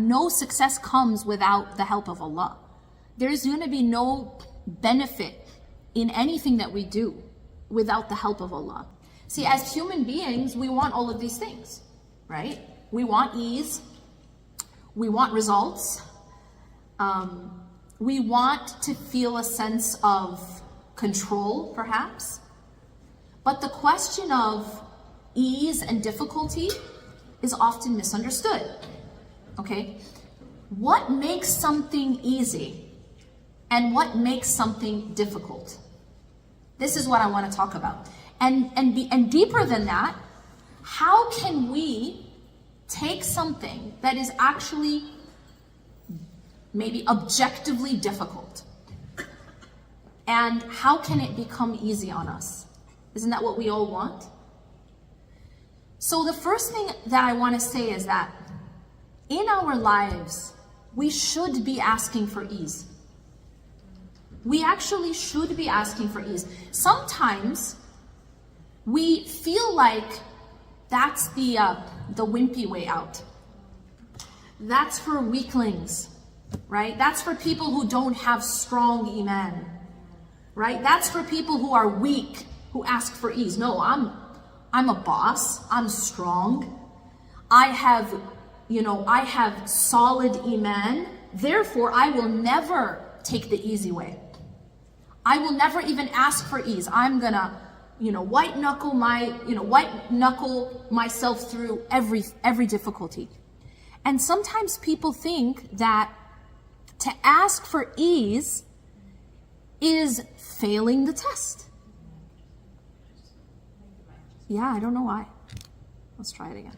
no success comes without the help of Allah. There's going to be no benefit in anything that we do without the help of Allah. See, as human beings, we want all of these things, right? We want ease. We want results. We want to feel a sense of control, perhaps. But the question of ease and difficulty is often misunderstood, okay? What makes something easy and what makes something difficult? This is what I want to talk about. And deeper than that, how can we take something that is actually maybe objectively difficult, and how can it become easy on us? Isn't that what we all want? So the first thing that I want to say is that in our lives, we should be asking for ease. We actually should be asking for ease. Sometimes we feel like that's the wimpy way out. That's for weaklings, right? That's for people who don't have strong iman, right? That's for people who are weak, who ask for ease. No, I'm a boss. I'm strong. I have solid iman. Therefore, I will never take the easy way. I will never even ask for ease. I'm gonna, white knuckle myself through every difficulty. And sometimes people think that to ask for ease is failing the test. Yeah, I don't know why. Let's try it again.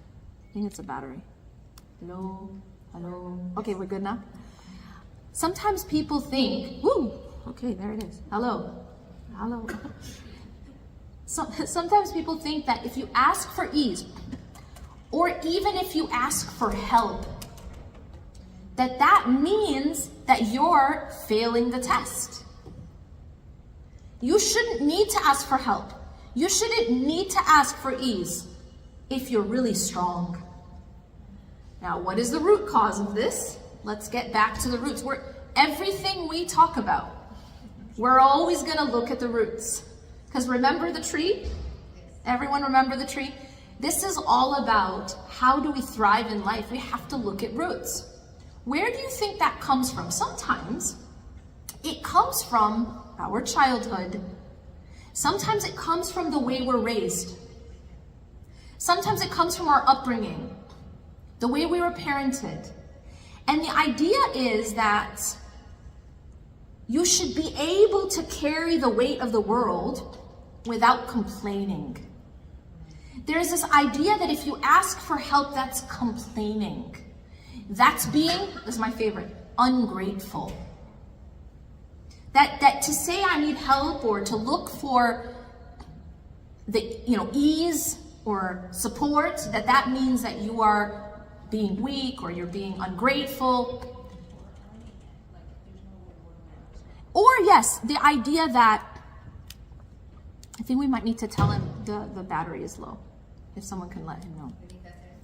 I think it's a battery. Hello? Okay, we're good now? Sometimes people think, okay, there it is. Hello. Sometimes people think that if you ask for ease, or even if you ask for help, that means that you're failing the test. You shouldn't need to ask for help. You shouldn't need to ask for ease if you're really strong. Now, what is the root cause of this? Let's get back to the roots. Everything we talk about, we're always going to look at the roots. Because remember the tree? Everyone remember the tree? This is all about how do we thrive in life. We have to look at roots. Where do you think that comes from? Sometimes it comes from our childhood. Sometimes it comes from the way we're raised. Sometimes it comes from our upbringing, the way we were parented. And the idea is that you should be able to carry the weight of the world without complaining. There's this idea that if you ask for help, that's complaining. That's being, this is my favorite, ungrateful. That to say I need help or to look for the ease or support, that means that you are being weak or you're being ungrateful. Or yes, the idea that, I think we might need to tell him the battery is low. If someone can let him know.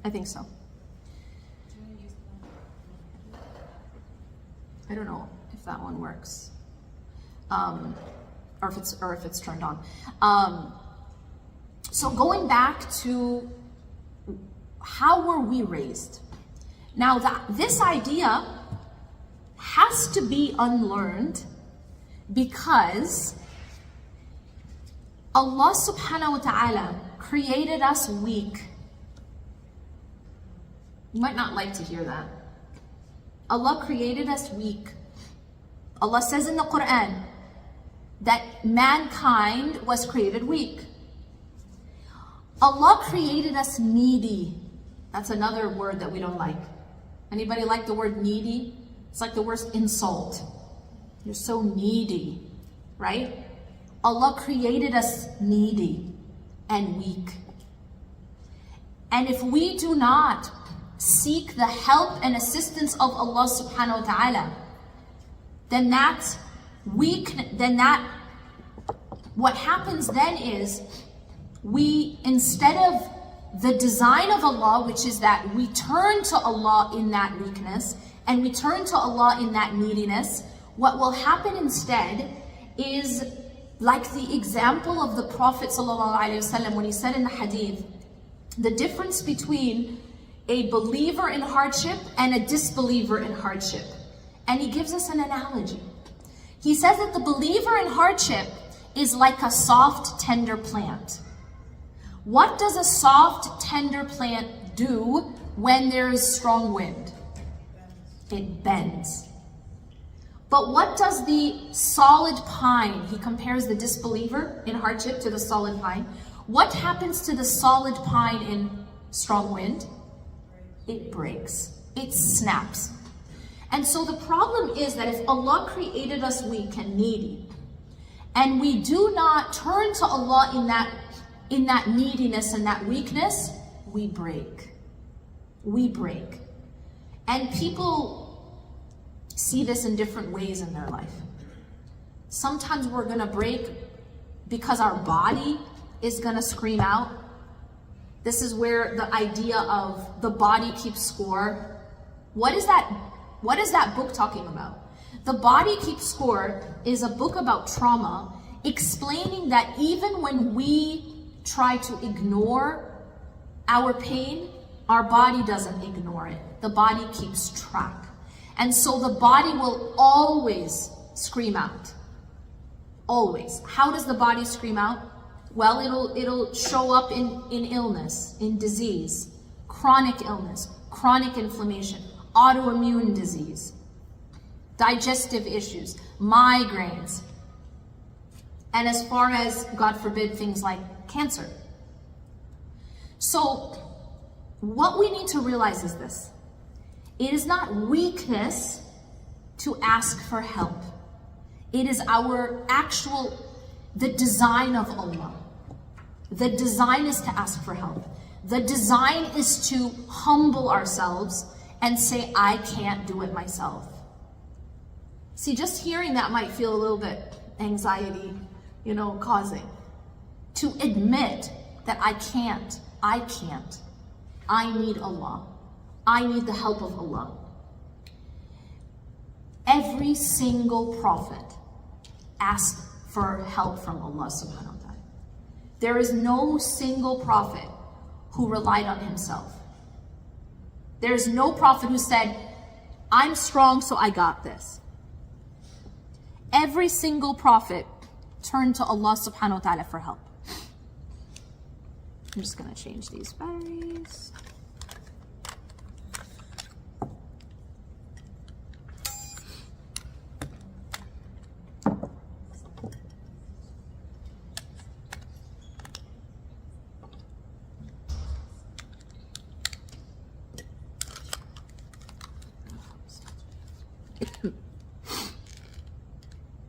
I think so. I don't know if that one works. Or if it's turned on. So going back to how were we raised? Now this idea has to be unlearned because Allah subhanahu wa ta'ala created us weak. You might not like to hear that. Allah created us weak. Allah says in the Quran that mankind was created weak. Allah created us needy. That's another word that we don't like. Anybody like the word needy? It's like the worst insult. You're so needy, right? Allah created us needy and weak. And if we do not seek the help and assistance of Allah subhanahu wa ta'ala, then what happens then is we, instead of the design of Allah, which is that we turn to Allah in that weakness and we turn to Allah in that neediness, what will happen instead is like the example of the Prophet ﷺ when he said in the hadith, the difference between a believer in hardship and a disbeliever in hardship. And he gives us an analogy. He says that the believer in hardship is like a soft, tender plant. What does a soft, tender plant do when there is strong wind? It bends. But what does the solid pine, he compares the disbeliever in hardship to the solid pine. What happens to the solid pine in strong wind? It breaks, it snaps. And so the problem is that if Allah created us weak and needy, and we do not turn to Allah in that neediness and that weakness, we break. We break. And people see this in different ways in their life. Sometimes we're gonna break because our body is gonna scream out. This is where the idea of the body keeps score. What is that book talking about? The Body Keeps Score is a book about trauma, explaining that even when we try to ignore our pain, our body doesn't ignore it. The body keeps track. And so the body will always scream out. Always. How does the body scream out? Well, it'll show up in illness, in disease, chronic illness, chronic inflammation, autoimmune disease, digestive issues, migraines, and as far as, God forbid, things like cancer. So what we need to realize is this. It is not weakness to ask for help. It is the design of Allah. The design is to ask for help. The design is to humble ourselves and say, I can't do it myself. See, just hearing that might feel a little bit anxiety, causing. To admit that I can't. I need Allah. I need the help of Allah. Every single prophet asked for help from Allah subhanahu wa ta'ala. There is no single prophet who relied on himself. There's no prophet who said, I'm strong, so I got this. Every single prophet turned to Allah subhanahu wa ta'ala for help. I'm just gonna change these batteries.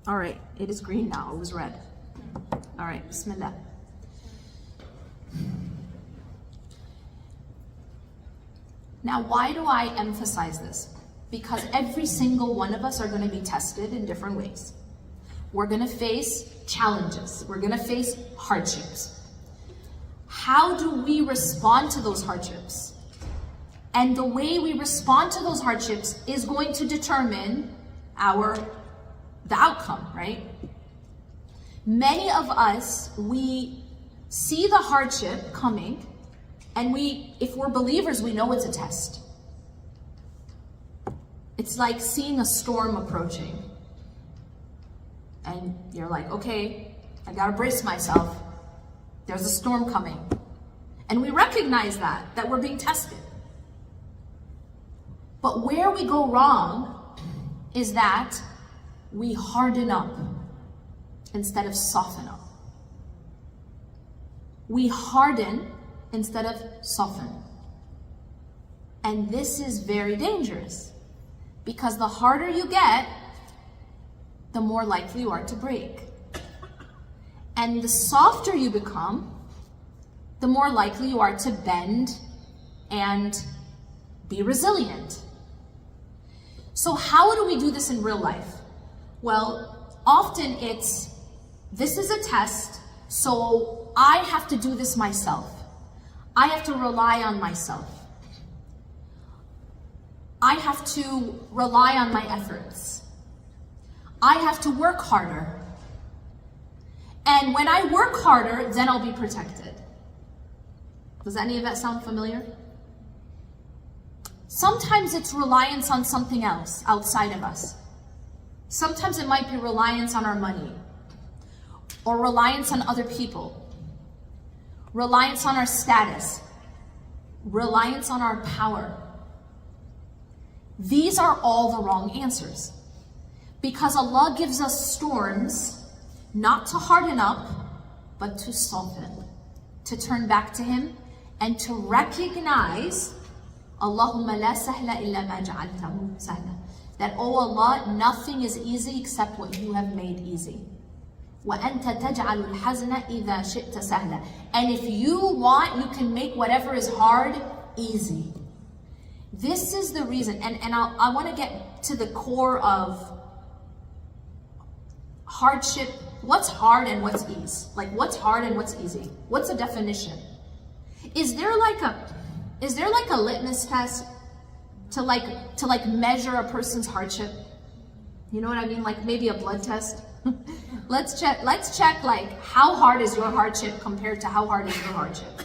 All right, it is green now, it was red. All right, bismillah. Now, why do I emphasize this? Because every single one of us are going to be tested in different ways. We're going to face challenges. We're going to face hardships. How do we respond to those hardships? And the way we respond to those hardships is going to determine the outcome, right? Many of us, we see the hardship coming, and if we're believers, we know it's a test. It's like seeing a storm approaching. And you're like, okay, I gotta brace myself. There's a storm coming. And we recognize that we're being tested. But where we go wrong is that we harden up instead of soften up. We harden instead of soften. And this is very dangerous, because the harder you get, the more likely you are to break. And the softer you become, the more likely you are to bend and be resilient. So how do we do this in real life? Well, often this is a test, so I have to do this myself. I have to rely on myself. I have to rely on my efforts. I have to work harder. And when I work harder, then I'll be protected. Does any of that sound familiar? Sometimes it's reliance on something else outside of us. Sometimes it might be reliance on our money, or reliance on other people, reliance on our status, reliance on our power. These are all the wrong answers, because Allah gives us storms not to harden up, but to soften, to turn back to Him, and to recognize Allahumma la sahla illa ma ja'altahu sahla. That, oh Allah, nothing is easy except what you have made easy. وَأَنْتَ تَجْعَلُ الْحَزْنَ إِذَا شِئْتَ سَهْلًا. And if you want, you can make whatever is hard easy. This is the reason, and I want to get to the core of hardship. What's hard and what's ease? Like, what's hard and what's easy? What's the definition? Is there like a litmus test to measure a person's hardship? You know what I mean? Like maybe a blood test. Let's check like how hard is your hardship compared to how hard is your hardship.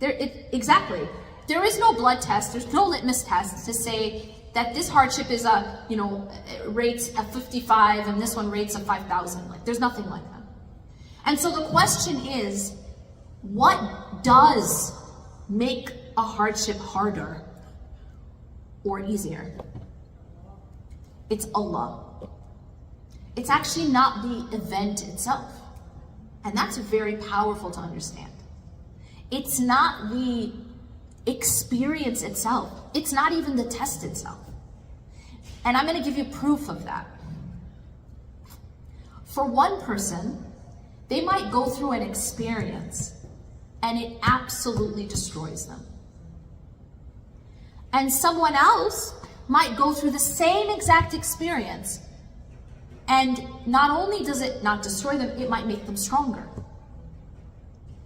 Exactly. There is no blood test, there's no litmus test to say that this hardship is rates a 55 and this one rates a 5,000. Like there's nothing like that. And so the question is, what does make a hardship harder or easier? It's Allah. It's actually not the event itself. And that's very powerful to understand. It's not the experience itself. It's not even the test itself. And I'm going to give you proof of that. For one person, they might go through an experience and it absolutely destroys them. And someone else might go through the same exact experience, and not only does it not destroy them, it might make them stronger.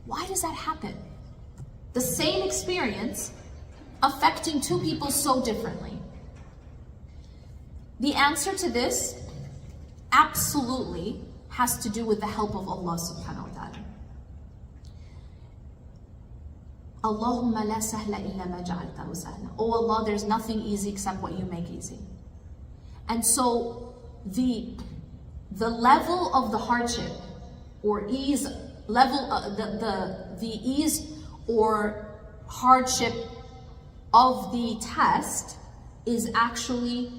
Why does that happen? The same experience affecting two people so differently. The answer to this absolutely has to do with the help of Allah subhanahu wa ta'ala. Allahumma la sahla illa ma ja'altahu sahla. Oh Allah, there's nothing easy except what you make easy. And so the level of the hardship or ease, the ease or hardship of the test is actually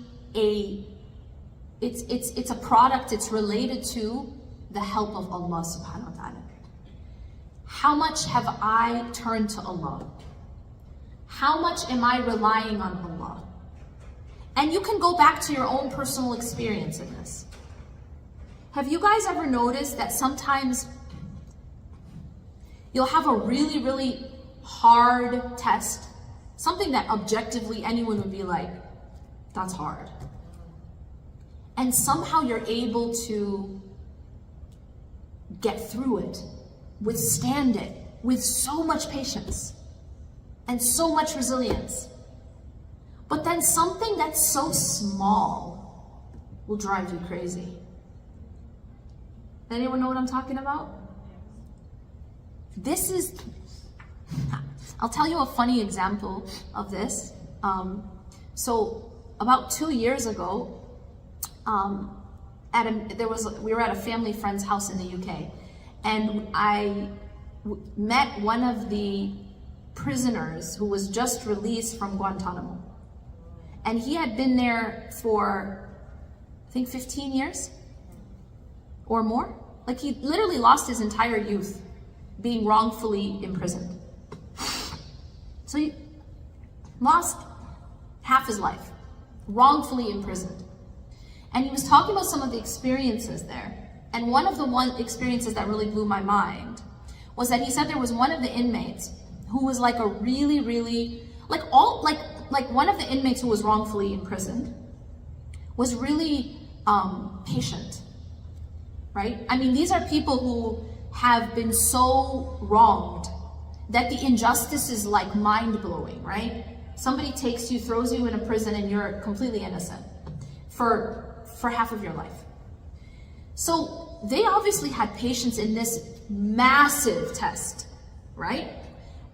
it's a product, it's related to the help of Allah subhanahu wa ta'ala. How much have I turned to Allah? How much am I relying on Allah? And you can go back to your own personal experience in this. Have you guys ever noticed that sometimes you'll have a really, really hard test, something that objectively anyone would be like, that's hard. And somehow you're able to get through it, withstand it with so much patience and so much resilience. But then something that's so small will drive you crazy. Anyone know what I'm talking about? I'll tell you a funny example of this. So about 2 years ago, we were at a family friend's house in the UK, and I met one of the prisoners who was just released from Guantanamo. And he had been there for, I think, 15 years or more. Like, he literally lost his entire youth being wrongfully imprisoned. So he lost half his life, wrongfully imprisoned. And he was talking about some of the experiences there. And one of the experiences that really blew my mind was that he said there was one of the inmates who was like a really, really, like one of the inmates who was wrongfully imprisoned was really patient, right? I mean, these are people who have been so wronged that the injustice is like mind-blowing, right? Somebody takes you, throws you in a prison, and you're completely innocent for half of your life. So they obviously had patience in this massive test, right?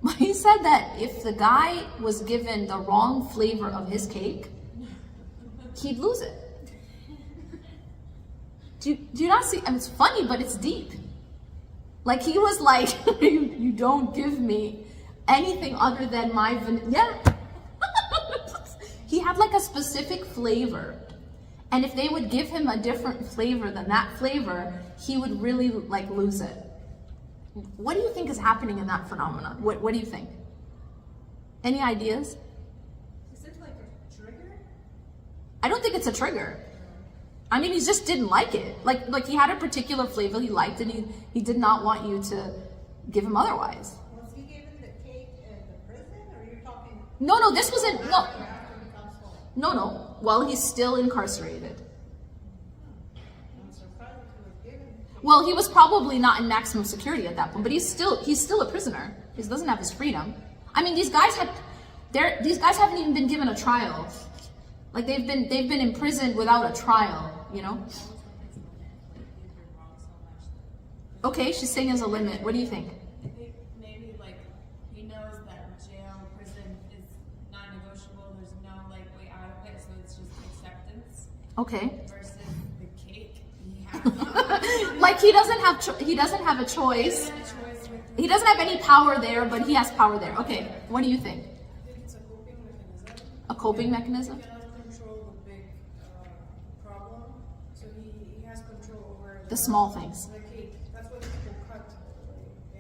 But he said that if the guy was given the wrong flavor of his cake, he'd lose it. Do you not see? I mean, it's funny, but it's deep. Like, he was like, you don't give me anything other than my vanilla. Yeah. He had like a specific flavor. And if they would give him a different flavor than that flavor, he would really like lose it. What do you think is happening in that phenomenon? What do you think? Any ideas? Is it like a trigger? I don't think it's a trigger. I mean, he just didn't like it. Like he had a particular flavor he liked, and he did not want you to give him otherwise. Was he given the cake in the prison, or you're talking? No, this was in no. After he comes home? No. Well, he's still incarcerated. I'm surprised he was given. Well, he was probably not in maximum security at that point, but he's still a prisoner. He doesn't have his freedom. I mean, these guys haven't even been given a trial. Like they've been imprisoned without a trial, you know? Okay, she's saying there's a limit. What do you think? I think maybe like he knows that jail, prison is non-negotiable. There's no like way out of it, so it's just acceptance. Okay. Versus the cake, he has Like he doesn't have a choice. He doesn't have any power there, but he has power there. Okay, what do you think? I think it's a coping mechanism. A coping mechanism? He cannot control the big problem, so he has control over The small things. the cake. That's why people cut.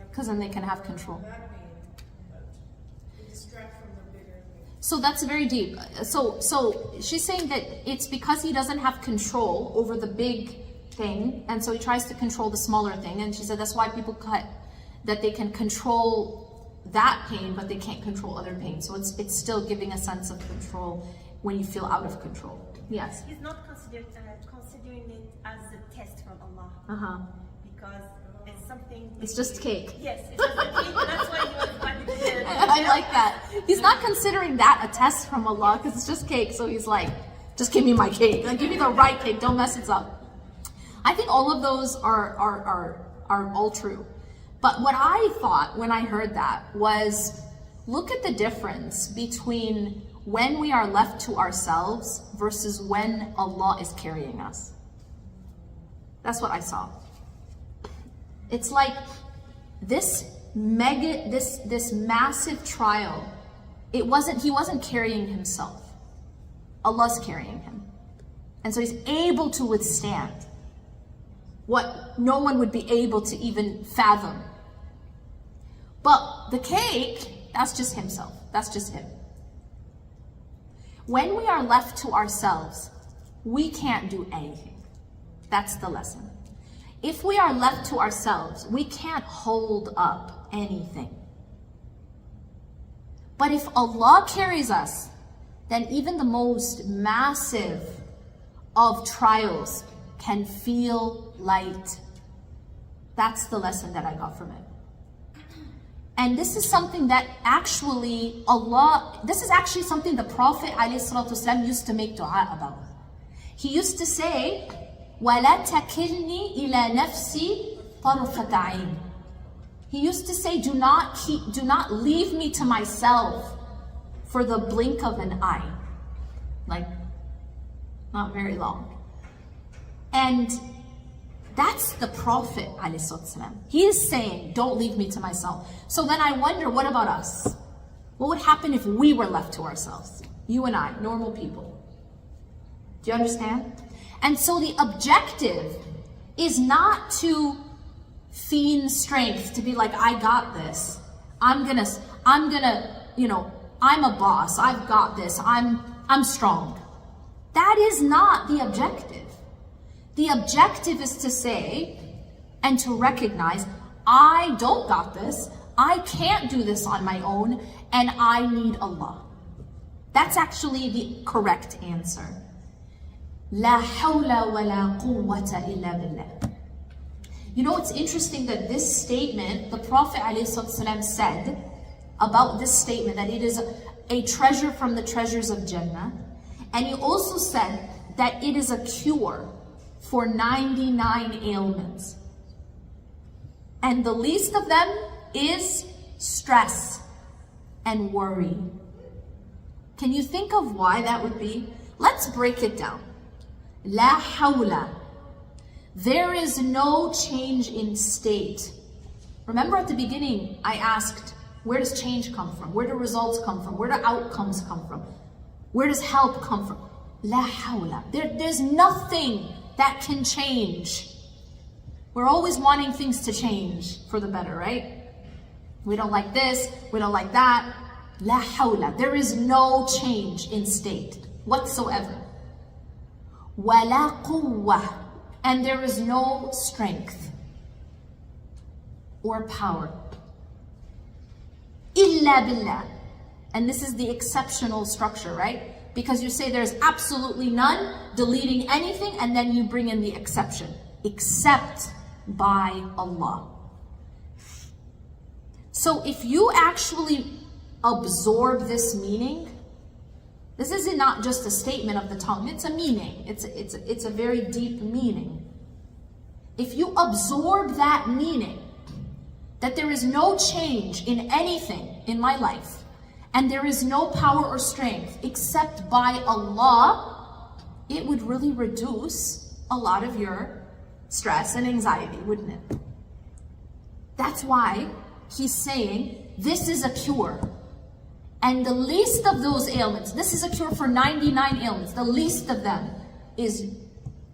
Because then they can have control. That pain, but it distracts from the bigger thing. So that's very deep. So she's saying that it's because he doesn't have control over the big thing, and so he tries to control the smaller thing. And she said that's why people cut, that they can control that pain, but they can't control other pain. So it's still giving a sense of control when you feel out of control. Yes. He's not considering it as a test from Allah, because it's something. It's just cake. Yes, it's just a cake. That's why he was invited there. I like that. He's not considering that a test from Allah because it's just cake. So he's like, just give me my cake. Like, give me the right cake. Don't mess it up. I think all of those are all true. But what I thought when I heard that was, look at the difference between when we are left to ourselves versus when Allah is carrying us. That's what I saw. It's like this massive trial, he wasn't carrying himself. Allah's carrying him. And so he's able to withstand what no one would be able to even fathom. But the cake, that's just himself. That's just him. When we are left to ourselves, we can't do anything. That's the lesson. If we are left to ourselves, we can't hold up anything. But if Allah carries us, then even the most massive of trials can feel light. That's the lesson that I got from it. And this is something that actually this is actually something the Prophet ﷺ used to make dua about. He used to say, وَلَا تَكِلْنِي إِلَى نَفْسِي طَرْفَةَ عَيْنٍ. He used to say, do not leave me to myself for the blink of an eye. Like, not very long. And that's the Prophet ﷺ. He is saying, don't leave me to myself. So then I wonder, what about us? What would happen if we were left to ourselves? You and I, normal people. Do you understand? And so the objective is not to feign strength, to be like, I got this. I'm gonna, I'm a boss. I've got this. I'm strong. That is not the objective. The objective is to say and to recognize, I don't got this. I can't do this on my own, and I need Allah. That's actually the correct answer. La hawla wa la quwwata illa billah. You know, it's interesting that this statement, the Prophet ﷺ said about this statement, that it is a treasure from the treasures of Jannah. And he also said that it is a cure for 99 ailments. And the least of them is stress and worry. Can you think of why that would be? Let's break it down. La hawla. There is no change in state. Remember at the beginning, I asked, where does change come from? Where do results come from? Where do outcomes come from? Where does help come from? La hawla. There's nothing that can change. We're always wanting things to change for the better, right? We don't like this, we don't like that. La hawla. There is no change in state whatsoever. Wala quwwah. And there is no strength or power. Illa billah. And this is the exceptional structure, right? Because you say there's absolutely none, deleting anything, and then you bring in the exception. Except by Allah. So if you actually absorb this meaning, this is not just a statement of the tongue, it's a meaning. It's a very deep meaning. If you absorb that meaning, that there is no change in anything in my life, and there is no power or strength except by Allah, it would really reduce a lot of your stress and anxiety, wouldn't it? That's why he's saying this is a cure. And the least of those ailments, this is a cure for 99 ailments, the least of them is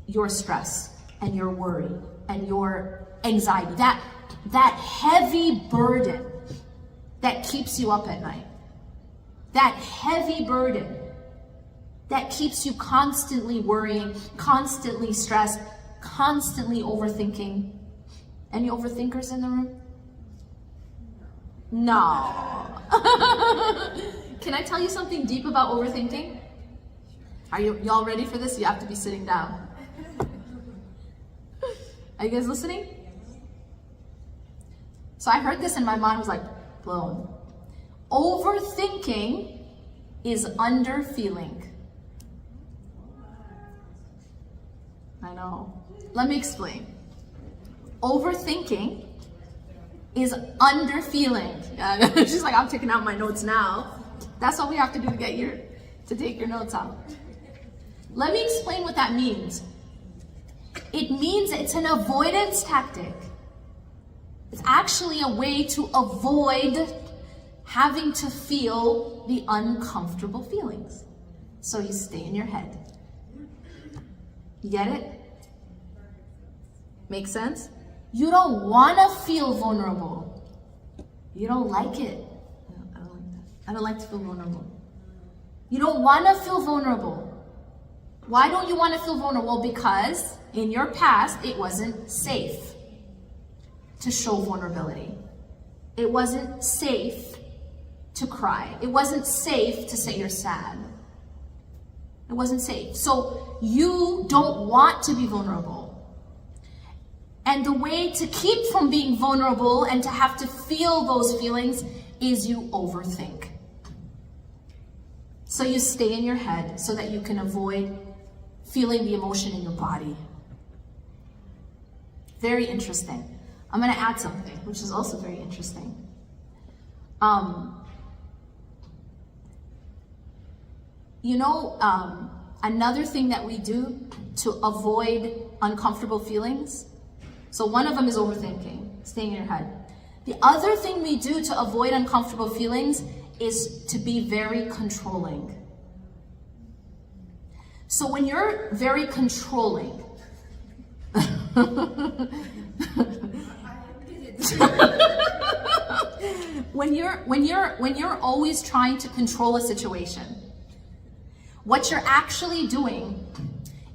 your stress and your worry and your anxiety. That heavy burden that keeps you up at night. That heavy burden that keeps you constantly worrying, constantly stressed, constantly overthinking. Any overthinkers in the room? No. Can I tell you something deep about overthinking? Are y'all ready for this? You have to be sitting down. Are you guys listening? So I heard this and my mind was like blown. Overthinking is underfeeling. I know. Let me explain. Overthinking is underfeeling. She's like, I'm taking out my notes now. That's all we have to do to take your notes out. Let me explain what that means. It means it's an avoidance tactic. It's actually a way to avoid having to feel the uncomfortable feelings. So you stay in your head. You get it? Make sense? You don't want to feel vulnerable. You don't like it. I don't like that. I don't like to feel vulnerable. You don't want to feel vulnerable. Why don't you want to feel vulnerable? Because in your past, it wasn't safe to show vulnerability. It wasn't safe to cry. It wasn't safe to say you're sad. It wasn't safe. So you don't want to be vulnerable. And the way to keep from being vulnerable and to have to feel those feelings is you overthink. So you stay in your head so that you can avoid feeling the emotion in your body. Very interesting. I'm going to add something, which is also very interesting. Another thing that we do to avoid uncomfortable feelings, so one of them is overthinking, staying in your head. The other thing we do to avoid uncomfortable feelings is to be very controlling. So when you're very controlling, when you're always trying to control a situation, what you're actually doing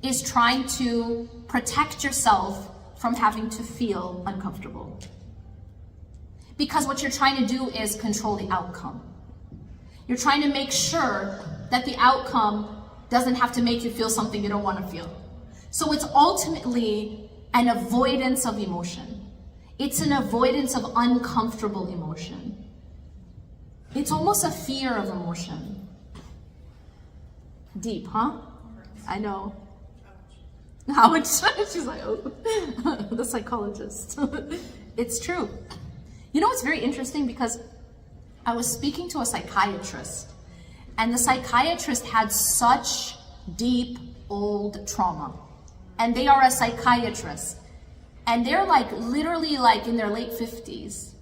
is trying to protect yourself from having to feel uncomfortable. Because what you're trying to do is control the outcome. You're trying to make sure that the outcome doesn't have to make you feel something you don't want to feel. So it's ultimately an avoidance of emotion. It's an avoidance of uncomfortable emotion. It's almost a fear of emotion. Deep, huh? I know. Ouch. She's like, oh, the psychologist. It's true. You know what's very interesting? Because I was speaking to a psychiatrist, and the psychiatrist had such deep, old trauma. And they are a psychiatrist. And they're like literally like in their late 50s.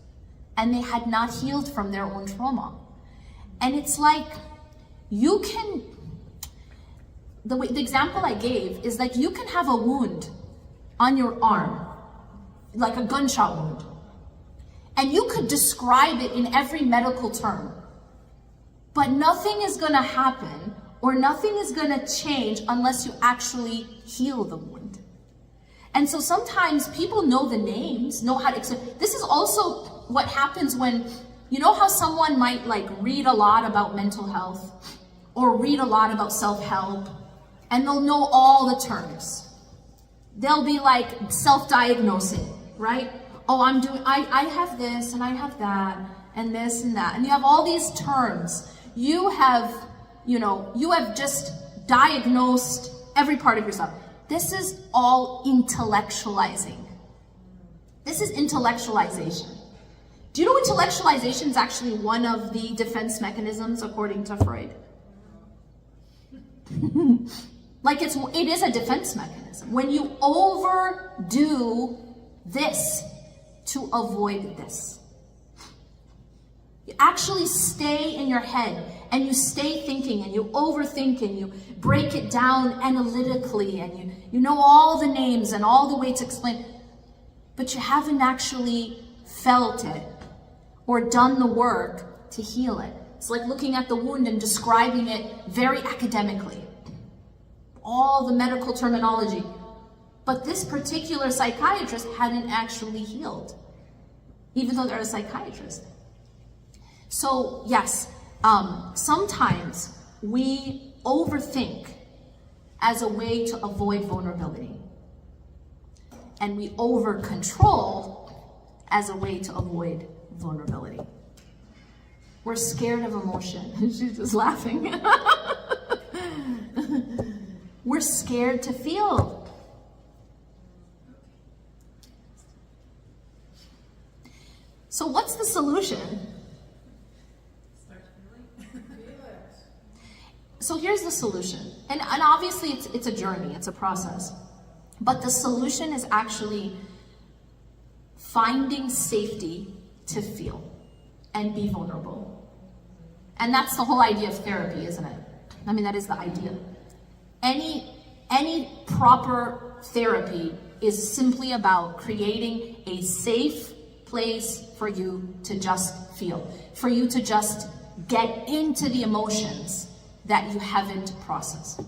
And they had not healed from their own trauma. And it's like, you can, the example I gave is like you can have a wound on your arm, like a gunshot wound. And you could describe it in every medical term. But nothing is gonna happen or nothing is gonna change unless you actually heal the wound. And so sometimes people know the names, know how to explain. This is also what happens when, you know how someone might like read a lot about mental health or read a lot about self-help, and they'll know all the terms. They'll be like self-diagnosing, right? Oh, I have this and I have that and this and that. And you have all these terms. You have just diagnosed every part of yourself. This is all intellectualizing. This is intellectualization. Do you know intellectualization is actually one of the defense mechanisms according to Freud? Like it is a defense mechanism. When you overdo this to avoid this. You actually stay in your head and you stay thinking and you overthink and you break it down analytically and you know all the names and all the ways to explain, but you haven't actually felt it or done the work to heal it. It's like looking at the wound and describing it very academically. All the medical terminology. But this particular psychiatrist hadn't actually healed, even though they're a psychiatrist. So yes, sometimes we overthink as a way to avoid vulnerability. And we over-control as a way to avoid vulnerability. We're scared of emotion. She's just laughing. We're scared to feel. So what's the solution? So here's the solution. And obviously it's a journey, it's a process. But the solution is actually finding safety to feel and be vulnerable. And that's the whole idea of therapy, isn't it? I mean, that is the idea. Any proper therapy is simply about creating a safe place for you to just feel, for you to just get into the emotions that you haven't processed.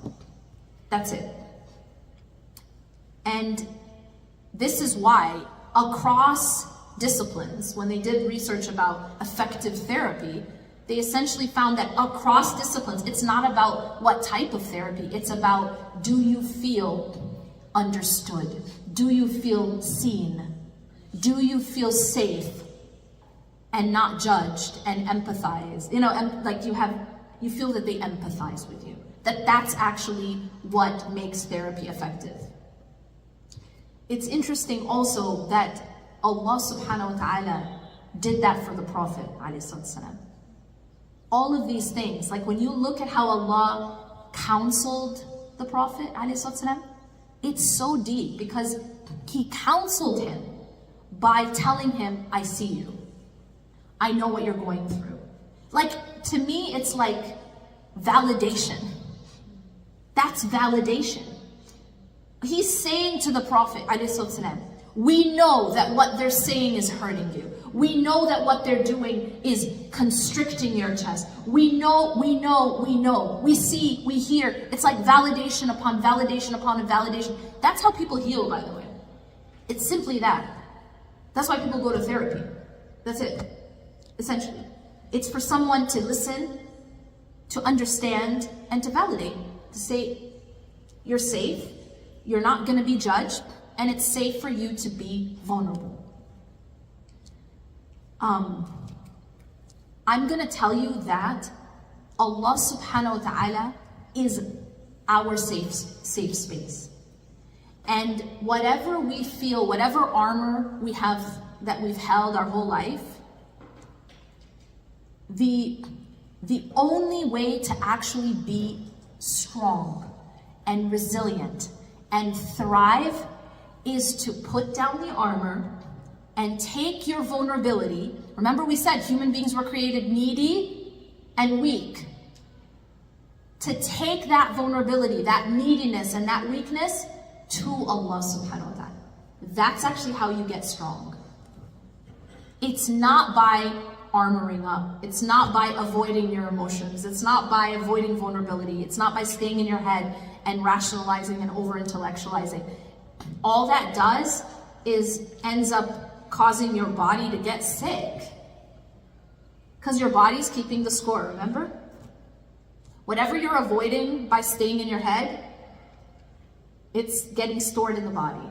That's it. And this is why across disciplines, when they did research about effective therapy, they essentially found that across disciplines, it's not about what type of therapy, it's about, do you feel understood? Do you feel seen? Do you feel safe and not judged and empathize? You know, like you feel that they empathize with you. That's actually what makes therapy effective. It's interesting also that Allah subhanahu wa ta'ala did that for the Prophet ﷺ. All of these things, like when you look at how Allah counseled the Prophet ﷺ, it's so deep because he counseled him by telling him, I see you. I know what you're going through. Like, to me, it's like validation. That's validation. He's saying to the Prophet ﷺ, we know that what they're saying is hurting you. We know that what they're doing is constricting your chest. We know. We see, we hear. It's like validation upon validation upon validation. That's how people heal, by the way. It's simply that. That's why people go to therapy. That's it, essentially. It's for someone to listen, to understand, and to validate. To say, you're safe, you're not going to be judged, and it's safe for you to be vulnerable. I'm gonna tell you that Allah subhanahu wa ta'ala is our safe space. And whatever we feel, whatever armor we have that we've held our whole life, the only way to actually be strong and resilient and thrive is to put down the armor and take your vulnerability. Remember, we said human beings were created needy and weak. To take that vulnerability, that neediness and that weakness to Allah subhanahu wa ta'ala. That's actually how you get strong. It's not by armoring up. It's not by avoiding your emotions. It's not by avoiding vulnerability. It's not by staying in your head and rationalizing and over-intellectualizing. All that does is ends up causing your body to get sick. Because your body's keeping the score, remember? Whatever you're avoiding by staying in your head, it's getting stored in the body.